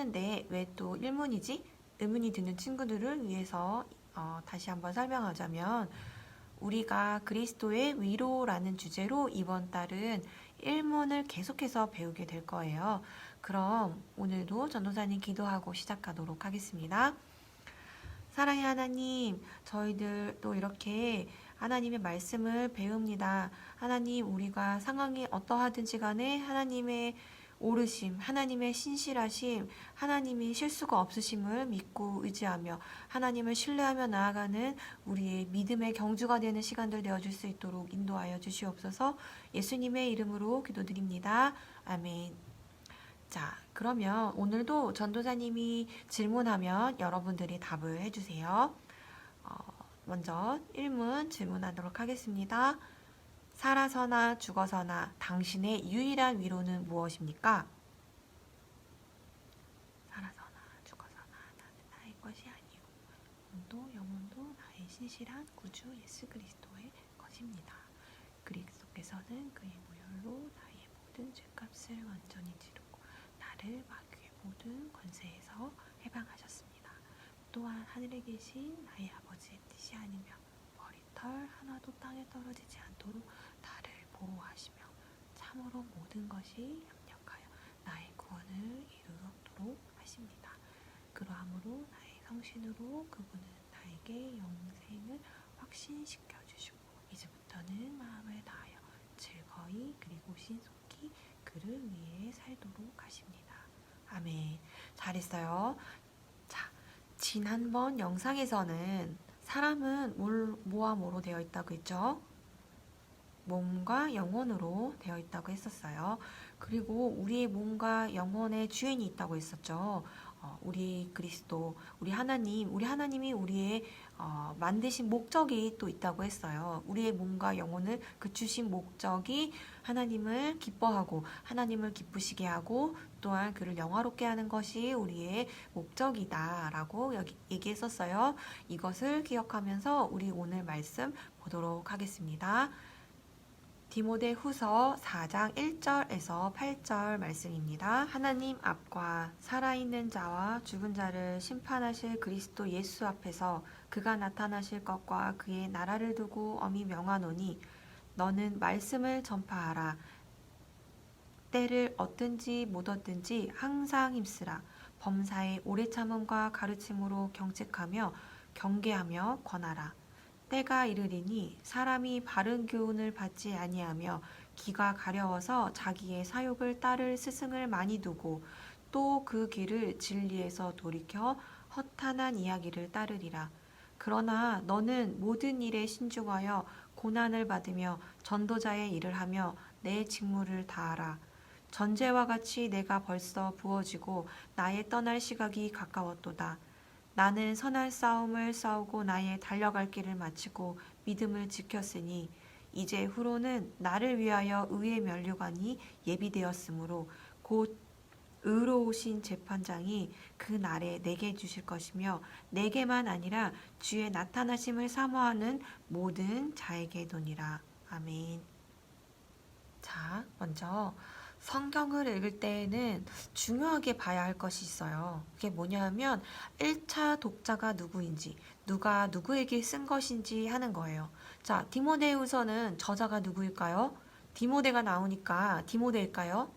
했는데 왜 또 일문이지? 의문이 드는 친구들을 위해서 다시 한번 설명하자면 우리가 그리스도의 위로라는 주제로 이번 달은 일문을 계속해서 배우게 될 거예요. 그럼 오늘도 전도사님 기도하고 시작하도록 하겠습니다. 사랑의 하나님, 저희들 또 이렇게 하나님의 말씀을 배웁니다. 하나님, 우리가 상황이 어떠하든지 간에 하나님의 오르심, 하나님의 신실하심, 하나님이 실수가 없으심을 믿고 의지하며 하나님을 신뢰하며 나아가는 우리의 믿음의 경주가 되는 시간들 되어줄 수 있도록 인도하여 주시옵소서. 예수님의 이름으로 기도드립니다. 아멘. 자, 그러면 오늘도 전도사님이 질문하면 여러분들이 답을 해주세요. 먼저 1문 질문하도록 하겠습니다. 살아서나 죽어서나 당신의 유일한 위로는 무엇입니까? 살아서나 죽어서나 나는 나의 것이 아니오. 영혼도 나의 신실한 구주 예수 그리스도의 것입니다. 그리스도께서는 그의 보혈로 나의 모든 죄값을 완전히 치르고 나를 마귀의 모든 권세에서 해방하셨습니다. 또한 하늘에 계신 나의 아버지의 뜻이 아니며 머리털 하나도 땅에 떨어지지 않도록 나를 보호하시며 참으로 모든 것이 협력하여 나의 구원을 이루도록 하십니다. 그러함으로 나의 성신으로 그분은 나에게 영생을 확신시켜 주시고 이제부터는 마음을 다하여 즐거이 그리고 신속히 그를 위해 살도록 하십니다. 아멘. 잘했어요. 자, 지난번 영상에서는 사람은 뭐와 뭐로 되어 있다고 했죠? 몸과 영혼으로 되어 있다고 했었어요. 그리고 우리의 몸과 영혼의 주인이 있다고 했었죠. 우리 그리스도, 우리 하나님이 우리의 만드신 목적이 또 있다고 했어요. 우리의 몸과 영혼을 그추신 목적이 하나님을 기뻐하고 하나님을 기쁘시게 하고 또한 그를 영화롭게 하는 것이 우리의 목적이다라고 얘기했었어요. 이것을 기억하면서 우리 오늘 말씀 보도록 하겠습니다. 디모데후서 4장 1절에서 8절 말씀입니다. 하나님 앞과 살아있는 자와 죽은 자를 심판하실 그리스도 예수 앞에서 그가 나타나실 것과 그의 나라를 두고 엄히 명하노니 너는 말씀을 전파하라. 때를 얻든지 못 얻든지 항상 힘쓰라. 범사의 오래 참음과 가르침으로 경책하며 경계하며 권하라. 때가 이르리니 사람이 바른 교훈을 받지 아니하며 귀가 가려워서 자기의 사욕을 따를 스승을 많이 두고 또 그 길을 진리에서 돌이켜 허탄한 이야기를 따르리라. 그러나 너는 모든 일에 신중하여 고난을 받으며 전도자의 일을 하며 내 직무를 다하라. 전제와 같이 내가 벌써 부어지고 나의 떠날 시각이 가까웠도다. 나는 선한 싸움을 싸우고 나의 달려갈 길을 마치고 믿음을 지켰으니 이제 후로는 나를 위하여 의의 면류관이 예비되었으므로 곧 의로우신 재판장이 그 날에 내게 주실 것이며 내게만 아니라 주의 나타나심을 사모하는 모든 자에게도니라. 아멘. 자, 먼저 성경을 읽을 때에는 중요하게 봐야 할 것이 있어요. 그게 뭐냐 하면 1차 독자가 누구인지, 누가 누구에게 쓴 것인지 하는 거예요. 자, 디모데후서는 저자가 누구일까요? 디모데가 나오니까 디모데일까요?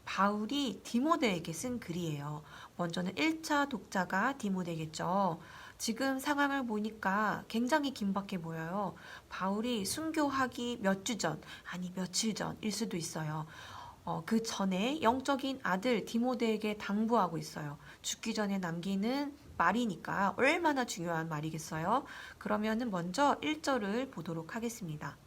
바울이 디모데에게 쓴 글이에요. 먼저는 1차 독자가 디모데겠죠. 지금 상황을 보니까 굉장히 긴박해 보여요. 바울이 순교하기 몇 주 전, 아니 며칠 전일 수도 있어요. 그 전에 영적인 아들 디모데에게 당부하고 있어요. 죽기 전에 남기는 말이니까 얼마나 중요한 말이겠어요? 그러면은 먼저 1절을 보도록 하겠습니다.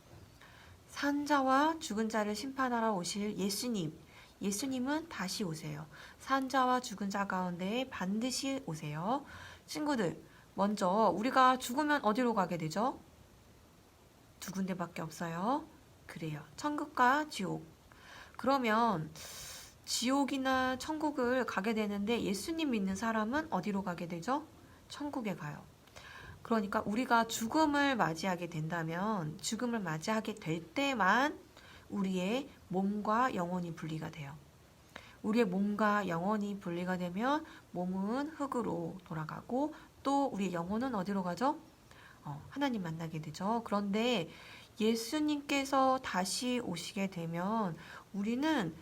산자와 죽은 자를 심판하러 오실 예수님. 예수님은 다시 오세요. 산자와 죽은 자 가운데 반드시 오세요. 친구들, 먼저 우리가 죽으면 어디로 가게 되죠? 두 군데밖에 없어요. 그래요. 천국과 지옥. 그러면 지옥이나 천국을 가게 되는데 예수님 믿는 사람은 어디로 가게 되죠? 천국에 가요. 그러니까 우리가 죽음을 맞이하게 된다면 죽음을 맞이하게 될 때만 우리의 몸과 영혼이 분리가 돼요. 우리의 몸과 영혼이 분리가 되면 몸은 흙으로 돌아가고 또 우리의 영혼은 어디로 가죠? 하나님 만나게 되죠. 그런데 예수님께서 다시 오시게 되면 우리는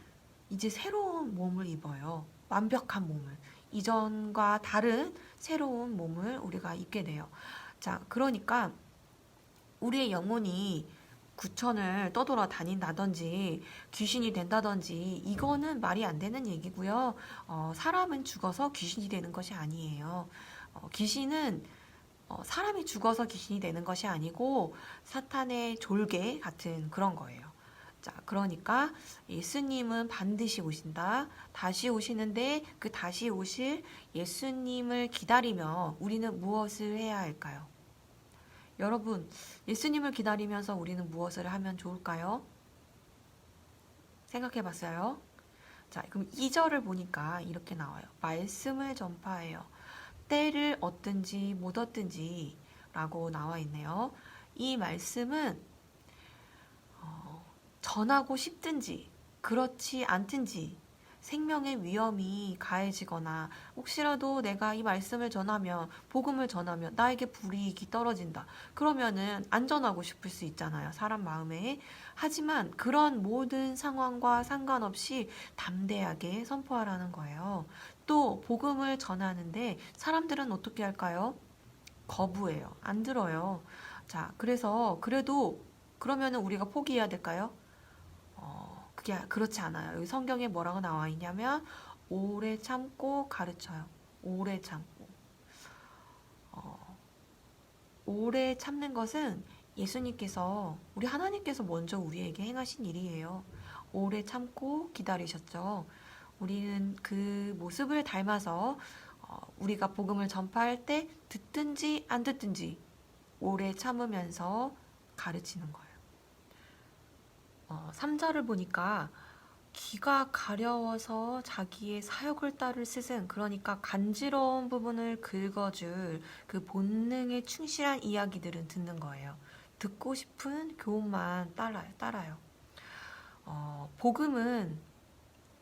이제 새로운 몸을 입어요. 완벽한 몸을. 이전과 다른 새로운 몸을 우리가 입게 돼요. 자, 그러니까 우리의 영혼이 구천을 떠돌아 다닌다든지 귀신이 된다든지 이거는 말이 안 되는 얘기고요. 사람은 죽어서 귀신이 되는 것이 아니에요. 귀신은 사람이 죽어서 귀신이 되는 것이 아니고 사탄의 졸개 같은 그런 거예요. 자, 그러니까 예수님은 반드시 오신다. 다시 오시는데 그 다시 오실 예수님을 기다리며 우리는 무엇을 해야 할까요? 여러분, 예수님을 기다리면서 우리는 무엇을 하면 좋을까요? 생각해 봤어요? 자, 그럼 2절을 보니까 이렇게 나와요. 말씀을 전파해요. 때를 얻든지 못 얻든지 라고 나와 있네요. 이 말씀은 전하고 싶든지 그렇지 않든지 생명의 위험이 가해지거나 혹시라도 내가 이 말씀을 전하면 복음을 전하면 나에게 불이익이 떨어진다. 그러면은 안전하고 싶을 수 있잖아요. 사람 마음에. 하지만 그런 모든 상황과 상관없이 담대하게 선포하라는 거예요. 또 복음을 전하는데 사람들은 어떻게 할까요? 거부해요. 안 들어요. 자, 그래서 그래도 그러면은 우리가 포기해야 될까요? 그게 그렇지 않아요. 여기 성경에 뭐라고 나와 있냐면 오래 참고 가르쳐요. 오래 참고. 오래 참는 것은 예수님께서 우리 하나님께서 먼저 우리에게 행하신 일이에요. 오래 참고 기다리셨죠. 우리는 그 모습을 닮아서 우리가 복음을 전파할 때 듣든지 안 듣든지 오래 참으면서 가르치는 거예요. 3절을 보니까 귀가 가려워서 자기의 사역을 따를 스승, 그러니까 간지러운 부분을 긁어줄 그 본능에 충실한 이야기들은 듣는 거예요. 듣고 싶은 교훈만 따라요. 복음은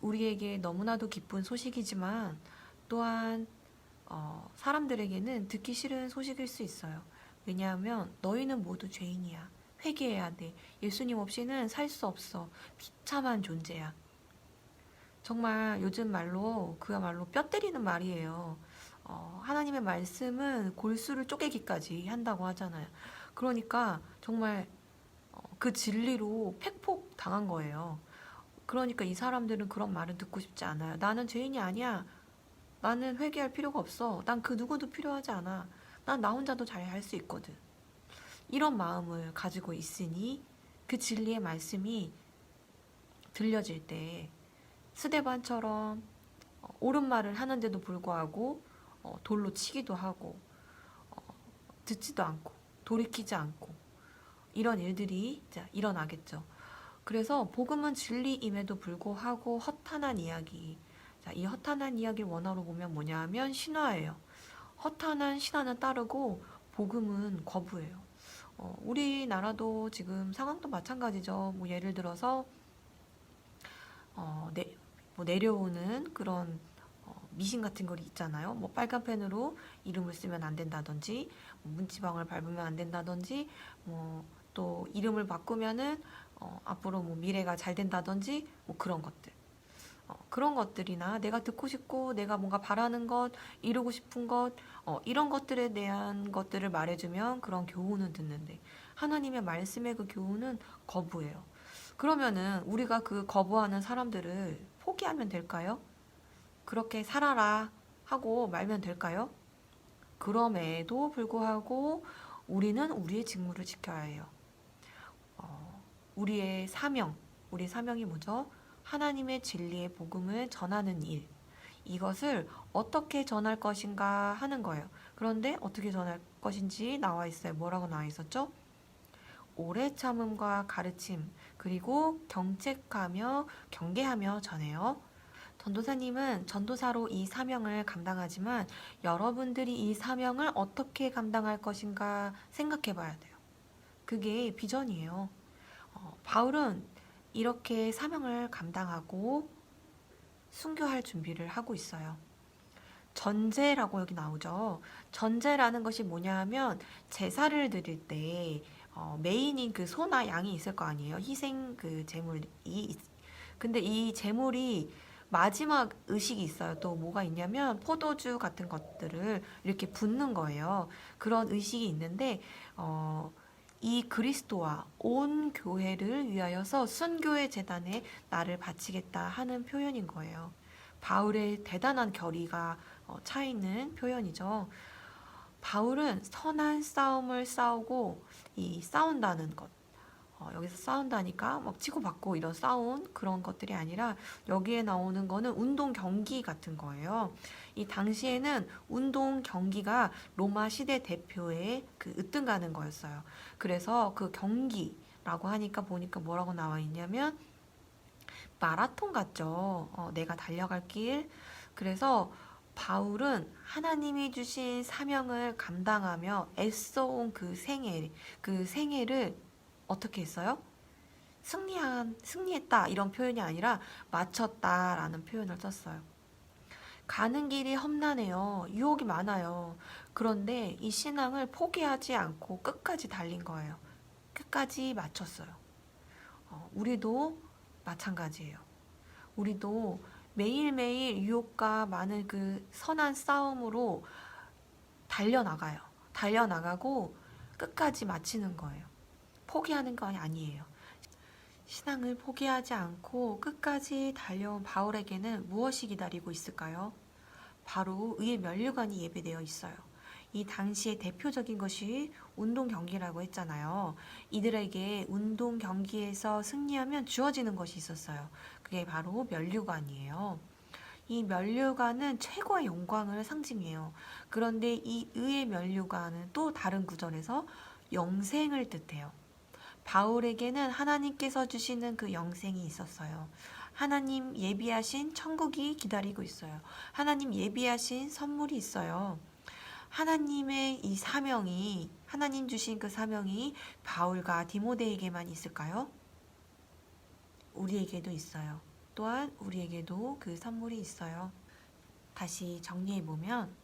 우리에게 너무나도 기쁜 소식이지만 또한 사람들에게는 듣기 싫은 소식일 수 있어요. 왜냐하면 너희는 모두 죄인이야. 회개해야 돼. 예수님 없이는 살 수 없어. 비참한 존재야. 정말 요즘 말로 그야말로 뼈 때리는 말이에요. 하나님의 말씀은 골수를 쪼개기까지 한다고 하잖아요. 그러니까 정말 그 진리로 팩폭 당한 거예요. 그러니까 이 사람들은 그런 말을 듣고 싶지 않아요. 나는 죄인이 아니야. 나는 회개할 필요가 없어. 난 그 누구도 필요하지 않아. 난 나 혼자도 잘 할 수 있거든. 이런 마음을 가지고 있으니 그 진리의 말씀이 들려질 때 스데반처럼 옳은 말을 하는데도 불구하고 돌로 치기도 하고 듣지도 않고 돌이키지 않고 이런 일들이 일어나겠죠. 그래서 복음은 진리임에도 불구하고 허탄한 이야기. 자, 이 허탄한 이야기를 원어로 보면 뭐냐 하면 신화예요. 허탄한 신화는 따르고 복음은 거부해요. 우리나라도 지금 상황도 마찬가지죠. 뭐 예를 들어서 뭐 내려오는 그런 미신 같은 거 있잖아요. 뭐 빨간 펜으로 이름을 쓰면 안 된다든지, 뭐 문지방을 밟으면 안 된다든지, 뭐 또 이름을 바꾸면은 앞으로 뭐 미래가 잘 된다든지, 뭐 그런 것들. 그런 것들이나 내가 듣고 싶고 내가 뭔가 바라는 것, 이루고 싶은 것, 이런 것들에 대한 것들을 말해주면 그런 교훈은 듣는데 하나님의 말씀의 그 교훈은 거부해요. 그러면은 우리가 그 거부하는 사람들을 포기하면 될까요? 그렇게 살아라 하고 말면 될까요? 그럼에도 불구하고 우리는 우리의 직무를 지켜야 해요. 우리 사명이 뭐죠? 하나님의 진리의 복음을 전하는 일. 이것을 어떻게 전할 것인가 하는 거예요. 그런데 어떻게 전할 것인지 나와 있어요. 뭐라고 나와 있었죠? 오래 참음과 가르침, 그리고 경책하며 경계하며 전해요. 전도사님은 전도사로 이 사명을 감당하지만 여러분들이 이 사명을 어떻게 감당할 것인가 생각해 봐야 돼요. 그게 비전이에요. 바울은 이렇게 사명을 감당하고 순교할 준비를 하고 있어요. 전제라고 여기 나오죠. 전제라는 것이 뭐냐 하면 제사를 드릴 때 메인인 그 소나 양이 있을 거 아니에요. 희생 그 제물이. 근데 이 제물이 마지막 의식이 있어요. 또 뭐가 있냐면 포도주 같은 것들을 이렇게 붓는 거예요. 그런 의식이 있는데 이 그리스도와 온 교회를 위하여서 순교의 제단에 나를 바치겠다 하는 표현인 거예요. 바울의 대단한 결의가 차 있는 표현이죠. 바울은 선한 싸움을 싸우고 이 싸운다는 것, 여기서 싸운다니까 막 치고받고 이런 싸운 그런 것들이 아니라 여기에 나오는 거는 운동 경기 같은 거예요. 이 당시에는 운동 경기가 로마 시대 대표의 그 으뜸가는 거였어요. 그래서 그 경기라고 하니까 보니까 뭐라고 나와 있냐면 마라톤 같죠. 내가 달려갈 길. 그래서 바울은 하나님이 주신 사명을 감당하며 애써온 그 생애를 어떻게 했어요? 승리했다 이런 표현이 아니라 마쳤다라는 표현을 썼어요. 가는 길이 험난해요. 유혹이 많아요. 그런데 이 신앙을 포기하지 않고 끝까지 달린 거예요. 끝까지 마쳤어요. 우리도 마찬가지예요. 우리도 매일매일 유혹과 많은 그 선한 싸움으로 달려나가요. 달려나가고 끝까지 마치는 거예요. 포기하는 건 아니에요. 신앙을 포기하지 않고 끝까지 달려온 바울에게는 무엇이 기다리고 있을까요? 바로 의의 면류관이 예배되어 있어요. 이 당시의 대표적인 것이 운동 경기라고 했잖아요. 이들에게 운동 경기에서 승리하면 주어지는 것이 있었어요. 그게 바로 면류관이에요. 이 면류관은 최고의 영광을 상징해요. 그런데 이 의의 면류관은 또 다른 구절에서 영생을 뜻해요. 바울에게는 하나님께서 주시는 그 영생이 있었어요. 하나님 예비하신 천국이 기다리고 있어요. 하나님 예비하신 선물이 있어요. 하나님의 이 사명이, 하나님 주신 그 사명이 바울과 디모데에게만 있을까요? 우리에게도 있어요. 또한 우리에게도 그 선물이 있어요. 다시 정리해보면,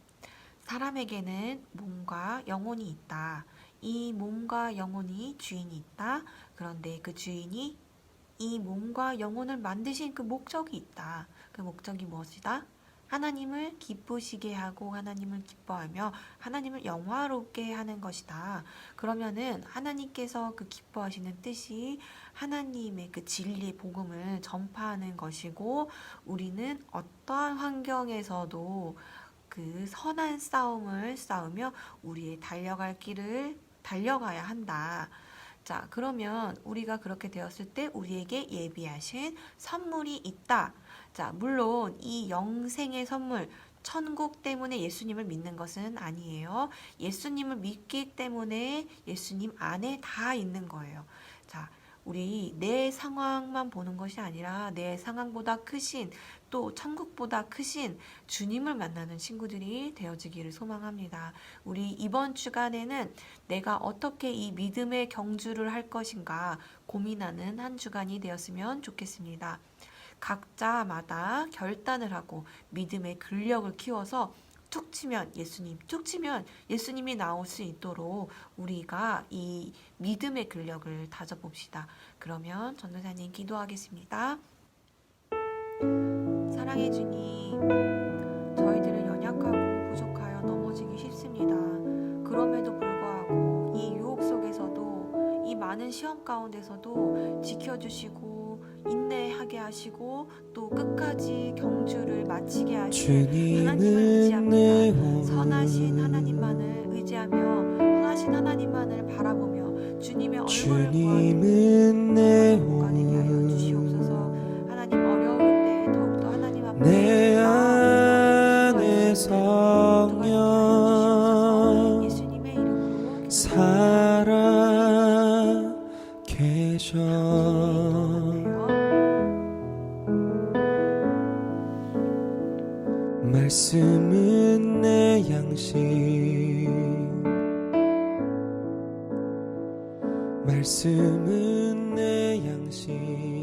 사람에게는 몸과 영혼이 있다. 이 몸과 영혼이 주인이 있다. 그런데 그 주인이 이 몸과 영혼을 만드신 그 목적이 있다. 그 목적이 무엇이다? 하나님을 기쁘시게 하고 하나님을 기뻐하며 하나님을 영화롭게 하는 것이다. 그러면은 하나님께서 그 기뻐하시는 뜻이 하나님의 그 진리의 복음을 전파하는 것이고 우리는 어떠한 환경에서도 그 선한 싸움을 싸우며 우리의 달려갈 길을 달려가야 한다. 자, 그러면 우리가 그렇게 되었을 때 우리에게 예비하신 선물이 있다. 자, 물론 이 영생의 선물, 천국 때문에 예수님을 믿는 것은 아니에요. 예수님을 믿기 때문에 예수님 안에 다 있는 거예요. 자, 우리 내 상황만 보는 것이 아니라 내 상황보다 크신 또 천국보다 크신 주님을 만나는 친구들이 되어지기를 소망합니다. 우리 이번 주간에는 내가 어떻게 이 믿음의 경주를 할 것인가 고민하는 한 주간이 되었으면 좋겠습니다. 각자마다 결단을 하고 믿음의 근력을 키워서 툭 치면 예수님, 툭 치면 예수님이 나올 수 있도록 우리가 이 믿음의 근력을 다져봅시다. 그러면 전도사님 기도하겠습니다. 사랑해 주님, 저희들은 연약하고 부족하여 넘어지기 쉽습니다. 그럼에도 불구하고 이 유혹 속에서도 이 많은 시험 가운데서도 지켜주시고 인내하게 하시고 또 끝까지 경주를 마치게 하신 하나님을 의지합니다. 선하신 하나님만을 의지하며 선하신 하나님만을 바라보며 주님의 얼굴을 구하는 가 되게 하여 주시옵소서. 하나님 어려울 때 더욱더 하나님 앞에 내 안에 성령 예수님의 이름으로 살아 계셔. 말씀은 내 양식, 말씀은 내 양식.